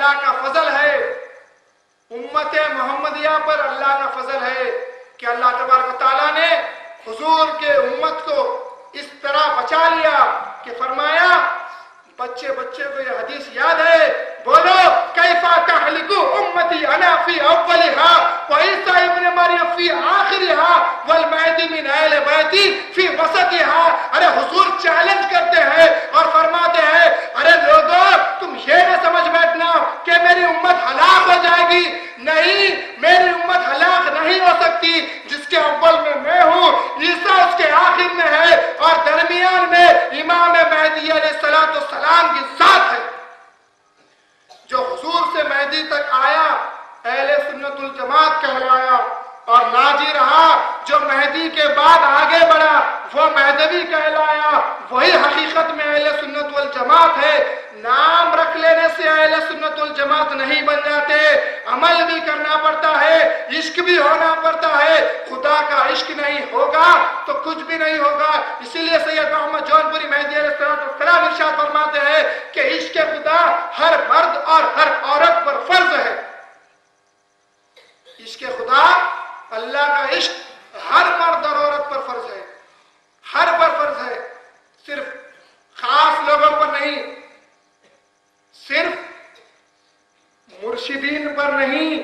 اللہ کا فضل ہے، امت محمدیہ پر اللہ کا فضل ہے کہ اللہ تبارک و تعالیٰ نے حضور کے امت کو اس طرح بچا لیا کہ فرمایا، بچے کو یہ حدیث یاد ہے، بولو کیفا تہلک امتی انا فی اولھا وعیسی ابن مریم فی آخرھا والمہدی من اہل بیتی فی وسطھا۔ ارے حضور چیلنج کرتے ہیں اور فرماتے ہیں ارے لوگوں تم یہ نہ سمجھ بیٹھنا کہ میری امت ہلاک ہو جائے گی، نہیں، میری امت ہلاک نہیں ہو سکتی، جس کے اول میں ہوں، عیسیٰ اس کے آخر میں ہے، اور درمیان میں امام مہدی علیہ السلام کی ذات ہے۔ جو حضور سے مہدی تک آیا اہل سنت الجماعت کہلایا اور ناجی رہا، جو مہدی کے بعد آگے بڑھا وہ مہدوی کہلایا، وہی حقیقت میں اہل سنت والجماعت ہے۔ نام رکھ لینے سے اہل سنت والجماعت نہیں بن جاتے، عمل بھی کرنا پڑتا ہے، عشق بھی ہونا پڑتا ہے۔ خدا کا عشق نہیں ہوگا تو کچھ بھی نہیں ہوگا۔ اسی لیے سید محمد جونپوری مہدی علیہ السلام ارشاد فرماتے ہیں کہ عشق خدا ہر مرد اور ہر عورت پر فرض ہے۔ عشق خدا، اللہ کا عشق ہر مرد اور عورت پر فرض ہے، ہر پر فرض ہے، صرف خاص لوگوں پر نہیں، صرف مرشدین پر نہیں،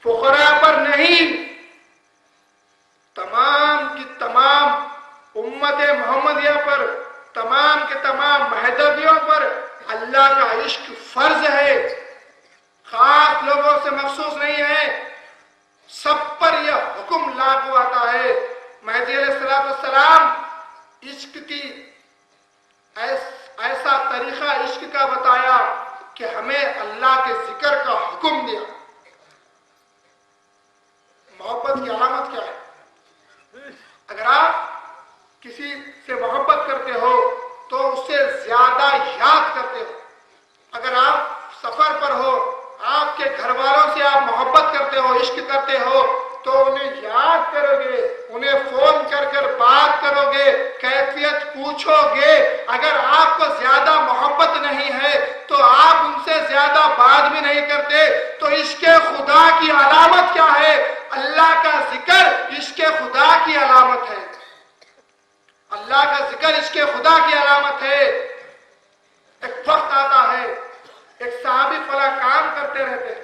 فقراء پر نہیں، تمام کی تمام امت محمدیہ پر، تمام کے تمام مہدویوں پر اللہ کا عشق فرض ہے، خاص لوگوں سے مخصوص نہیں ہے، سب پر یہ حکم لاگو آتا ہے۔ مہدی علیہ السلام عشق کی ایسا طریقہ عشق کا بتایا کہ ہمیں اللہ کے ذکر کا حکم دیا۔ محبت کی علامت کیا ہے؟ اگر آپ کسی سے محبت کرتے ہو تو اس سے زیادہ یاد کرتے ہو۔ اگر آپ سفر پر ہو، آپ کے گھر والوں سے آپ محبت کرتے ہو، عشق کرتے ہو، تو انہیں یاد کرو گے، انہیں فون کر کر بات کرو گے، کیفیت پوچھو گے۔ اگر آپ کو زیادہ محبت نہیں ہے تو آپ ان سے زیادہ بات بھی نہیں کرتے۔ تو عشق خدا کی علامت کیا ہے؟ اللہ کا ذکر عشق خدا کی علامت ہے، اللہ کا ذکر عشق خدا کی علامت ہے۔ ایک وقت آتا ہے، ایک صحابی فلاں کام کرتے رہتے ہیں،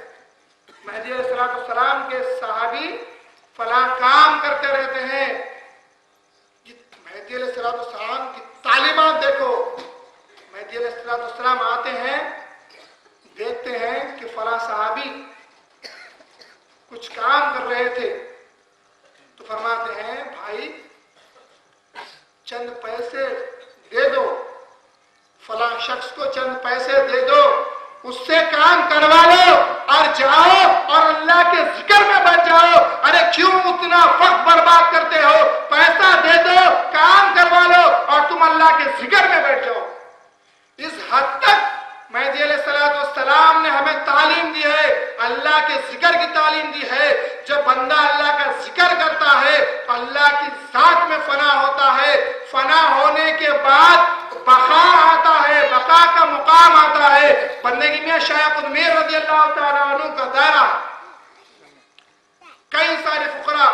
مہدی علیہ السلام کے صحابی فلاں کام کرتے رہتے ہیں، مہدی علیہ السلام کی تعلیمات دیکھو۔ مہدی علیہ السلام آتے ہیں، دیکھتے ہیں کہ فلاں صحابی کچھ کام کر رہے تھے، تو فرماتے ہیں بھائی چند پیسے دے دو، فلاں شخص کو چند پیسے دے دو، اس سے کام کروا لو اور جاؤ اور اللہ کے ذکر میں بچ جاؤ۔ ارے کیوں اتنا وقت برباد کرتے ہو؟ پیسہ دے دو، کام کروا لو اور تم اللہ کے ذکر میں بیٹھ جاؤ۔ اس حد تک مہدی علیہ السلام نے ہمیں تعلیم دی ہے، اللہ کے ذکر کی تعلیم دی ہے۔ جب بندہ اللہ کا ذکر کرتا ہے تو اللہ کی ذات میں فنا ہوتا ہے، فنا ہونے کے بعد بقا آتا ہے، بقا کا مقام آتا ہے۔ بندگی میں شیخ میر رضی اللہ تعالیٰ عنہ کا دائرہ، کئی سارے فقراء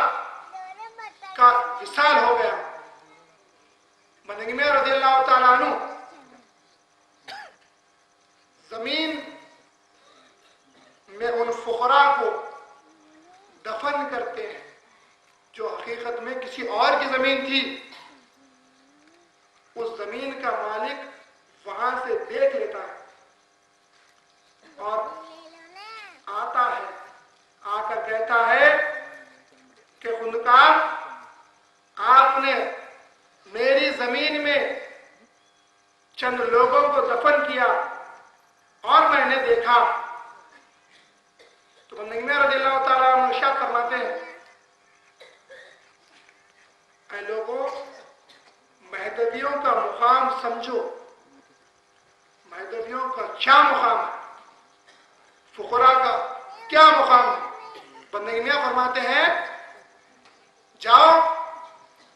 کا وصال ہو گیا۔ بندگی میں رضی اللہ تعالیٰ عنہ زمین میں ان فقراء کو دفن کرتے ہیں جو حقیقت میں کسی اور کی زمین تھی۔ اس زمین کا مالک وہاں سے دیکھ لیتا ہے اور آتا ہے، آ کر کہتا ہے کہ خودکار آپ نے میری زمین میں چند لوگوں کو دفن کیا اور میں نے دیکھا۔ تو بندگی میں رضی اللہ تعالیٰ عنہ ارشاد فرماتے ہیں اے لوگوں، مہدویوں کا مقام سمجھو، مہدویوں کا کیا مقام ہے، فقراء کا کیا مقام ہے۔ بندگی میں فرماتے ہیں جاؤ،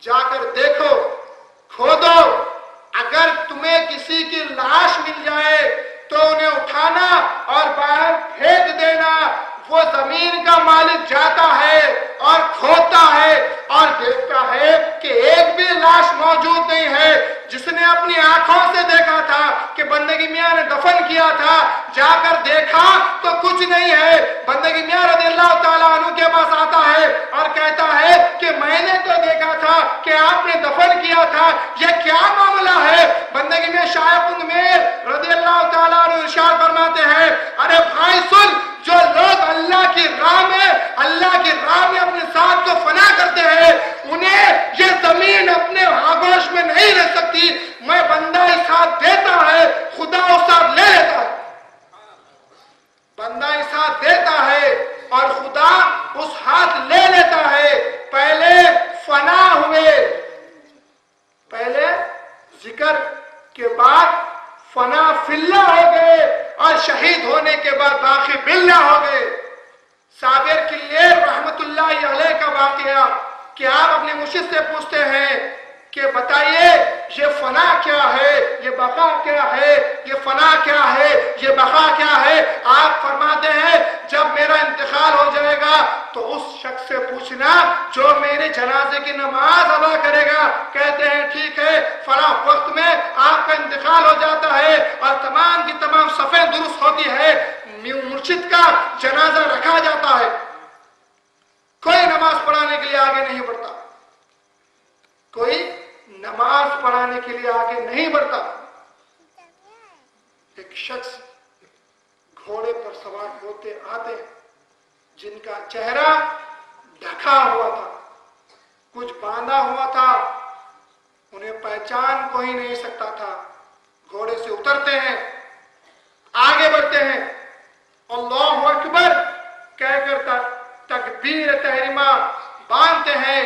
جا کر دیکھو، کھودو، اگر تمہیں کسی کی لاش مل جائے تو انہیں اٹھانا وہ زمین کا مالک جاتا ہے اور کھوتا ہے اور دیکھتا ہے کہ ایک بھی لاش موجود نہیں ہے. جس نے اپنی آنکھوں سے دیکھا تھا کہ بندگی میاں نے دفن کیا تھا، جا کر دیکھا تو کچھ نہیں ہے. بندگی میاں رضی اللہ تعالیٰ عنہ کے پاس آتا ہے اور کہتا ہے کہ میں نے تو دیکھا تھا کہ آپ نے دفن کیا تھا، یہ کیا معاملہ ہے؟ بندگی میاں شاہ بند میر رضی اللہ تعالیٰ عنہ ارشاد فرماتے ہیں، ارے بھائی سن، جو لوگ اللہ کی راہ میں اپنے ساتھ کو فنا کرتے ہیں، انہیں یہ زمین اپنے آغوش میں نہیں رہ سکتی. میں بندہ ساتھ دیتا ہے، خدا اس ساتھ لے لیتا ہے. بندہ ساتھ دیتا ہے اور خدا اس ہاتھ لے لیتا ہے. پہلے فنا ہوئے، پہلے ذکر کے بعد فنا فی اللہ ہو گئے اور شہید ہونے کے بعد باقی باللہ ہو گئے. صابر کلیر رحمت اللہ علیہ کا واقعہ کہ آپ اپنے مرشد سے پوچھتے ہیں کہ بتائیے یہ فنا کیا ہے، یہ بقا کیا ہے، یہ فنا کیا ہے، یہ بقا کیا ہے؟ آپ فرماتے ہیں جب میرا انتقال ہو جائے گا تو اس شخص سے پوچھنا جو میرے جنازے کی نماز ادا کرے گا. کہتے ہیں ٹھیک ہے. فلاں وقت میں آپ کا انتقال ہو جاتا ہے اور تمام کی تمام صفیں درست ہوتی ہے، مرشد کا جنازہ رکھا جاتا ہے. کوئی نماز پڑھانے کے لیے آگے نہیں بڑھتا، کوئی نماز پڑھانے کے لیے آگے نہیں بڑھتا. ایک شخص گھوڑے پر سوار ہوتے آتے جن کا چہرہ ڈھکا ہوا تھا، کچھ باندھا ہوا تھا، انہیں پہچان کوئی نہیں سکتا تھا. گھوڑے سے اترتے ہیں، آگے بڑھتے ہیں، اللہ اکبر کہہ کر تکبیر تحریمہ باندھتے ہیں،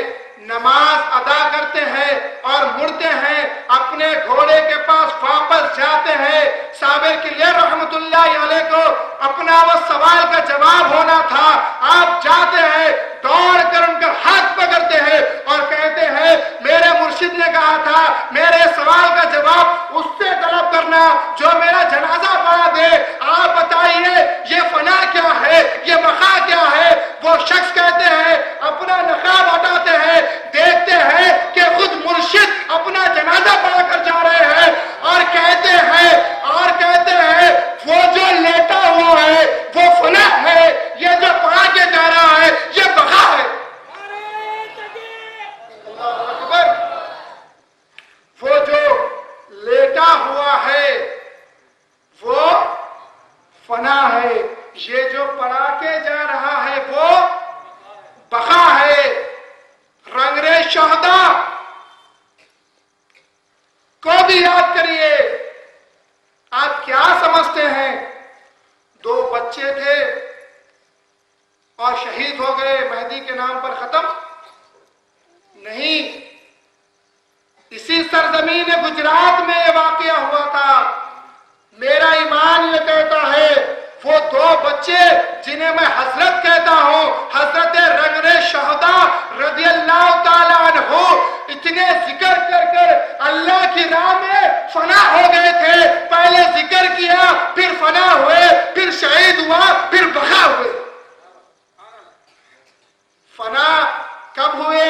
نماز ادا کرتے ہیں اور مڑتے ہیں، اپنے گھوڑے کے پاس واپس جاتے ہیں. صابر کلیر رحمت اللہ علیہ کو اپنا وہ سوال کا جواب ہونا تھا. آپ جاتے ہیں، دوڑ کر ان کا ہاتھ پکڑتے ہیں اور کہتے ہیں میرے مرشد نے کہا تھا میرے سوال کا جواب اس سے طلب کرنا جو میرا جنازہ پڑھا دے. آپ بتائیے یہ فنا کیا ہے، یہ بقا کیا ہے؟ وہ شخص کہتے ہیں، اپنا نقاب ہٹاتے ہیں، دیکھتے ہیں کہ خود مرشد اپنا جنازہ پڑھا کر جا رہے ہیں اور کہتے ہیں وہ جو لیٹا ہوا ہے وہ فنا ہے، یہ جو پڑھا کے جا رہا ہے یہ بقا ہے. اللہ اکبر. وہ جو لیٹا ہوا ہے وہ فنا ہے، یہ جو پڑھا کے جا رہا ہے وہ بقا ہے. رنگریز شہداء کو بھی یاد کریے. آپ کیا سمجھتے ہیں 2 بچے تھے اور شہید ہو گئے، مہدی کے نام پر ختم نہیں. اسی سرزمین گجرات میں یہ واقعہ ہوا تھا. میرا ایمان یہ کہتا ہے وہ 2 بچے جنہیں میں حضرت کہتا ہوں، حضرت رنگریز شہداء رضی اللہ تعالیٰ عنہ، اتنے ذکر کر کر اللہ کی راہ میں فنا ہو گئے تھے. پہلے ذکر کیا، پھر فنا ہوئے، پھر شہید ہوا، پھر بقا ہوئے. فنا کب ہوئے؟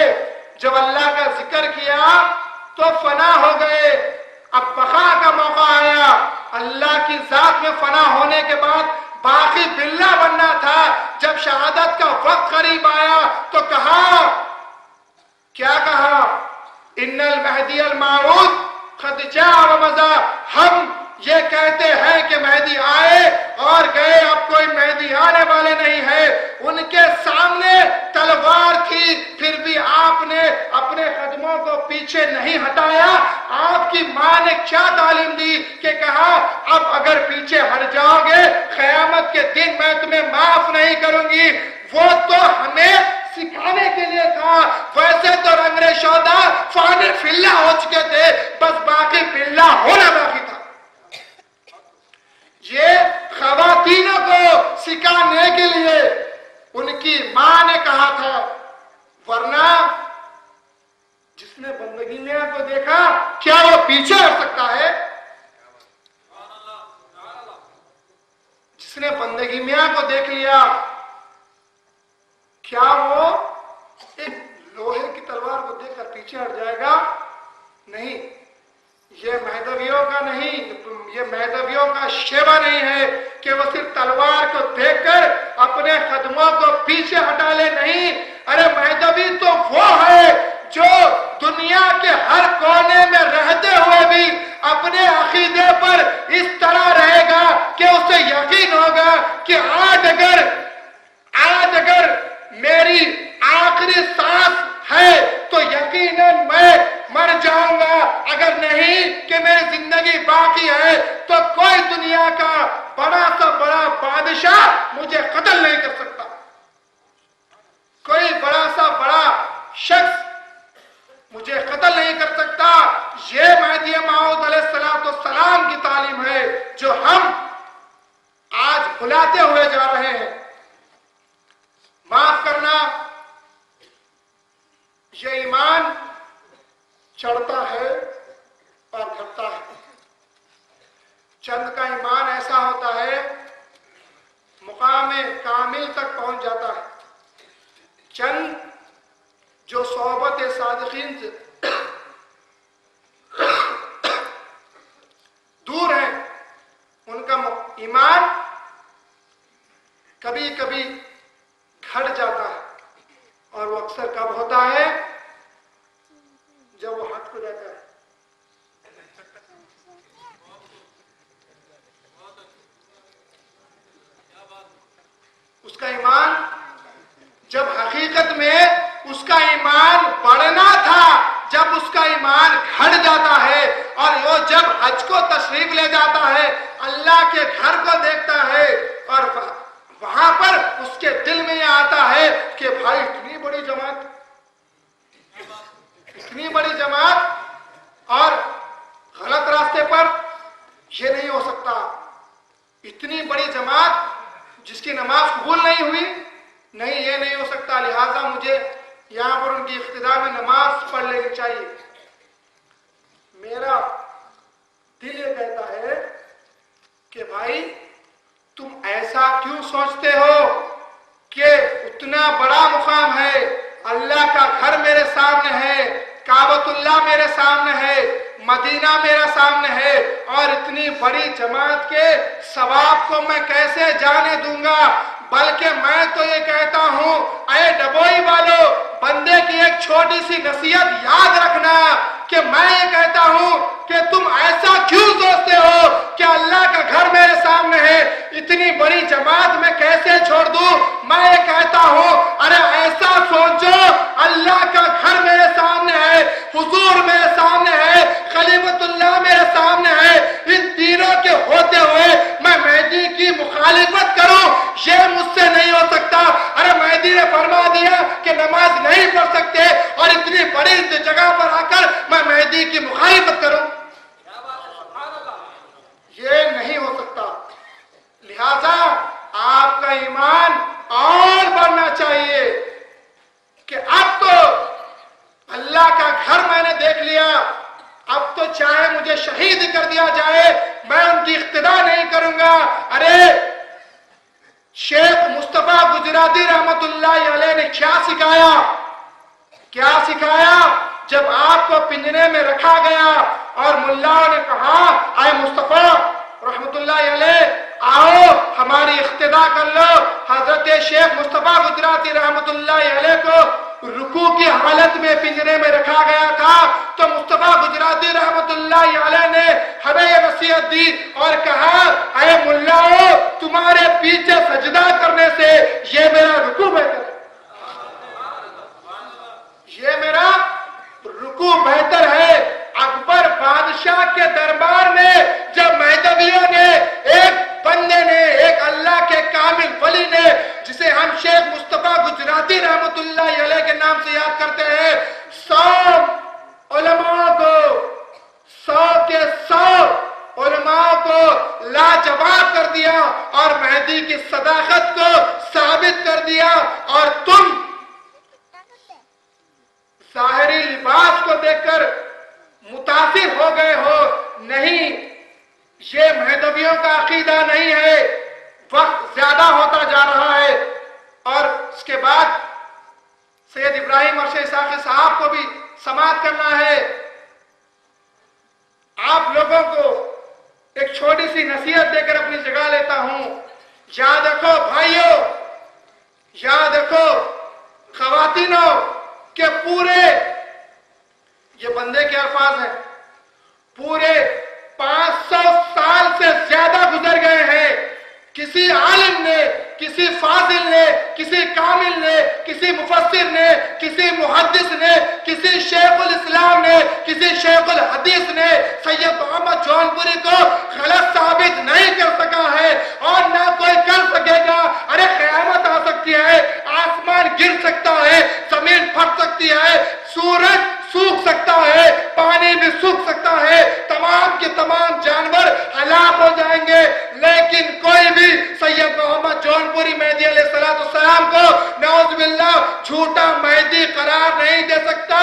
جب اللہ کا ذکر کیا تو فنا ہو گئے. اب بقا کا موقع آیا. اللہ کی ذات میں فنا ہونے کے بعد باقی باللہ بننا تھا. جب شہادت کا وقت قریب آیا تو کہا، کیا کہا؟ ان المہدی الموعود قد جاء ومضى. ہم یہ کہتے ہیں کہ مہدی آئے اور گئے، اب کوئی مہدی آنے والے نہیں ہے. ان کے سامنے تلوار تھی، پھر بھی آپ نے اپنے قدموں کو پیچھے نہیں ہٹایا. آپ کی ماں نے کیا تعلیم دی کہ کہا اب اگر پیچھے ہٹ جاؤ گے قیامت کے دن میں تمہیں معاف نہیں کروں گی. وہ تو ہمیں سکھانے کے لیے تھا. ویسے تو رنگریز شہداء فانی فی اللہ ہو چکے تھے، بس باقی باللہ ہونا باقی تھا. یہ خواتینوں کو سکھانے کے لیے ان کی ماں نے کہا تھا. ورنہ جس نے بندگی میاں کو دیکھا کیا وہ پیچھے ہٹ سکتا ہے؟ جس نے بندگی میاں کو دیکھ لیا کیا وہ ایک لوہے کی تلوار کو دیکھ کر پیچھے ہٹ جائے گا؟ نہیں، یہ مہدویوں کا نہیں، یہ مہدویوں کا شیوا نہیں ہے کہ وہ صرف تلوار کو دیکھ کر اپنے قدموں کو پیچھے ہٹا لے، نہیں۔ ارے مہدوی تو وہ ہے جو دنیا کے ہر کونے میں رہتے ہوئے بھی اپنے عقیدے پر اس طرح رہے گا کہ اسے یقین ہوگا کہ آج اگر میری آخری سانس ہے تو یقیناً میں مر جاؤں گا، اگر نہیں کہ میری زندگی باقی ہے تو کوئی دنیا کا بڑا سا بڑا بادشاہ مجھے قتل نہیں کر سکتا، کوئی بڑا سا بڑا شخص مجھے قتل نہیں کر سکتا۔ یہ مہدی موعود علیہ السلام کی تعلیم ہے جو ہم آج بھلاتے ہوئے جا رہے ہیں۔ معاف کرنا، یہ ایمان چڑھتا ہے اور گھٹتا ہے۔ چند کا ایمان ایسا ہوتا ہے مقام کامل تک پہنچ جاتا ہے، چند جو صحبت صادقین سے دور ہیں ان کا ایمان کبھی کبھی گھٹ جاتا ہے، اور وہ اکثر کب ہوتا ہے؟ جب وہ ہٹ کو جاتا ہے۔ اس کا ایمان جب حقیقت میں اس کا ایمان بڑھنا تھا، جب اس کا ایمان گھٹ جاتا ہے اور وہ جب حج کو تشریف لے جاتا ہے، اللہ کے گھر کو دیکھتا ہے اور وہاں پر اس کے دل میں یہ آتا ہے کہ بھائی اتنی بڑی جماعت اور غلط راستے پر، یہ نہیں ہو سکتا۔ اتنی بڑی جماعت جس کی نماز قبول نہیں ہوئی، نہیں یہ نہیں ہو سکتا، لہذا مجھے یہاں پر ان کی اقتداء میں نماز پڑھ لینی چاہیے۔ میرا دل یہ کہتا ہے کہ بھائی تم ایسا کیوں سوچتے ہو کہ اتنا بڑا مقام ہے، اللہ کا گھر میرے سامنے ہے، کعبۃ اللہ میرے سامنے ہے، مدینہ میرے سامنے ہے، اور اتنی بڑی جماعت کے ثواب کو میں کیسے جانے دوں گا؟ بلکہ میں تو یہ کہتا ہوں، اے ڈبوئی والو، بندے کی ایک چھوٹی سی نصیحت یاد رکھنا کہ میں یہ کہتا ہوں کہ تم ایسا کیوں سوچتے ہو کہ اللہ کا گھر میرے سامنے ہے، اتنی بڑی جماعت میں کیسے چھوڑ دوں؟ میں یہ کہتا ہوں، ارے ایسا سوچو، اللہ کا گھر میرے سامنے ہے، حضور میرے سامنے ہے، خلیفۃ اللہ میرے سامنے ہے، ان تینوں کے ہوتے ہوئے میں مہدی کی مخالفت کروں، یہ مجھ سے نہیں ہو سکتا۔ ارے مہدی نے فرما دیا کہ نماز نہیں پڑھ سکتے اور اتنی بڑی جگہ پر آ کر میں مہدی کی مخالفت کروں، یہ نہیں ہو سکتا۔ لہذا آپ کا ایمان اور بڑھنا چاہیے کہ اب تو اللہ کا گھر میں نے دیکھ لیا، اب تو چاہے مجھے شہید کر دیا جائے میں ان کی اقتداء نہیں کروں گا۔ ارے شیخ مصطفیٰ گجراتی رحمت اللہ علیہ نے کیا سکھایا؟ جب آپ کو پنجرے میں رکھا گیا اور ملاؤں نے کہا، اے مصطفیٰ رحمت اللہ علیہ آؤ ہماری اقتداء کر لو، حضرت شیخ مصطفیٰ گجراتی رحمت اللہ علیہ کو رکوع کی حالت میں پنجرے میں رکھا گیا تھا، تو مصطفیٰ گجراتی رحمت اللہ علیہ نے ہمیں یہ نصیحت دی اور کہا، اے ملاؤ تمہارے پیچھے سجدہ کرنے سے یہ میرا رکوع بہتر ہے، یہ میرا رکوع بہتر ہے۔ اکبر بادشاہ کے دربار میں جب مہدویوں نے، ایک بندے نے، ایک اللہ کے کامل ولی نے جسے ہم شیخ مصطفیٰ گجراتی رحمت اللہ علیہ کے نام سے یاد کرتے ہیں، 100 علماء کو، 100 کے 100 علماء کو لاجواب کر دیا اور مہدی کی صداقت کو ثابت کر دیا، اور تم ظاہری لباس کو دیکھ کر متاثر ہو گئے ہو۔ نہیں، یہ مہدویوں کا عقیدہ نہیں ہے۔ وقت زیادہ ہوتا جا رہا ہے اور اس کے بعد سید ابراہیم عرش اسحاقی صاحب کو بھی سماعت کرنا ہے۔ آپ لوگوں کو ایک چھوٹی سی نصیحت دے کر اپنی جگہ لیتا ہوں۔ یاد رکھو بھائیوں، یاد رکھو خواتینوں کہ پورے، یہ بندے کے الفاظ ہیں، پورے 500 سال سے زیادہ گزر گئے ہیں، کسی عالم نے، کسی فاضل نے، کسی کامل نے، کسی مفسر نے، کسی محدث نے، کسی شیخ الاسلام نے، کسی شیخ الحدیث نے سید محمد جونپوری کو غلط ثابت نہیں کر سکا ہے، اور نہ کوئی کر سکے گا۔ ارے قیامت آ سکتی ہے، آسمان گر سکتا ہے، زمین پھٹ سکتی ہے، سورج سوکھ سکتا ہے، پانی بھی سوکھ سکتا ہے، تمام کے تمام جانور ہلاک ہو جائیں گے، لیکن کوئی بھی سید محمد جونپوری مہدی علیہ السلام کو نعوذ باللہ جھوٹا مہدی قرار نہیں دے سکتا۔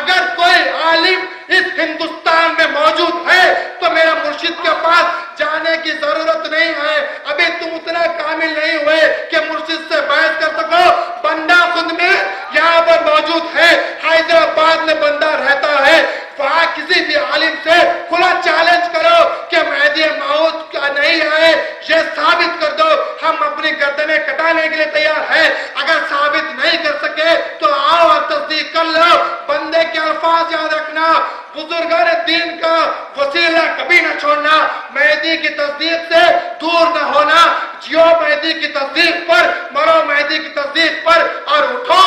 اگر کوئی عالم اس ہندوستان میں موجود ہے تو میرا مرشد کے پاس جانے کی ضرورت نہیں ہے۔ ابھی تم اتنا کامل نہیں ہوئے کہ مرشد سے بحث کر سکو۔ بندہ خود میں یہاں پر موجود ہے، حیدرآباد میں بندہ رہتا ہے، وہاں کسی بھی عالم سے کھلا چیلنج کرو کہ مہدی موعود کا نہیں ہے، یہ ثابت کر دو، ہم اپنی گردنیں کٹانے کے لیے تیار ہیں۔ اگر ثابت نہیں کر سکے تو آؤ اور تصدیق کر لو۔ بندے کے الفاظ یاد رکھنا، بزرگان دین کا وسیلہ کبھی نہ چھوڑنا، مہدی کی تصدیق سے دور نہ ہونا۔ جیو مہدی کی تصدیق پر، مرو مہدی کی تصدیق پر، اور اٹھو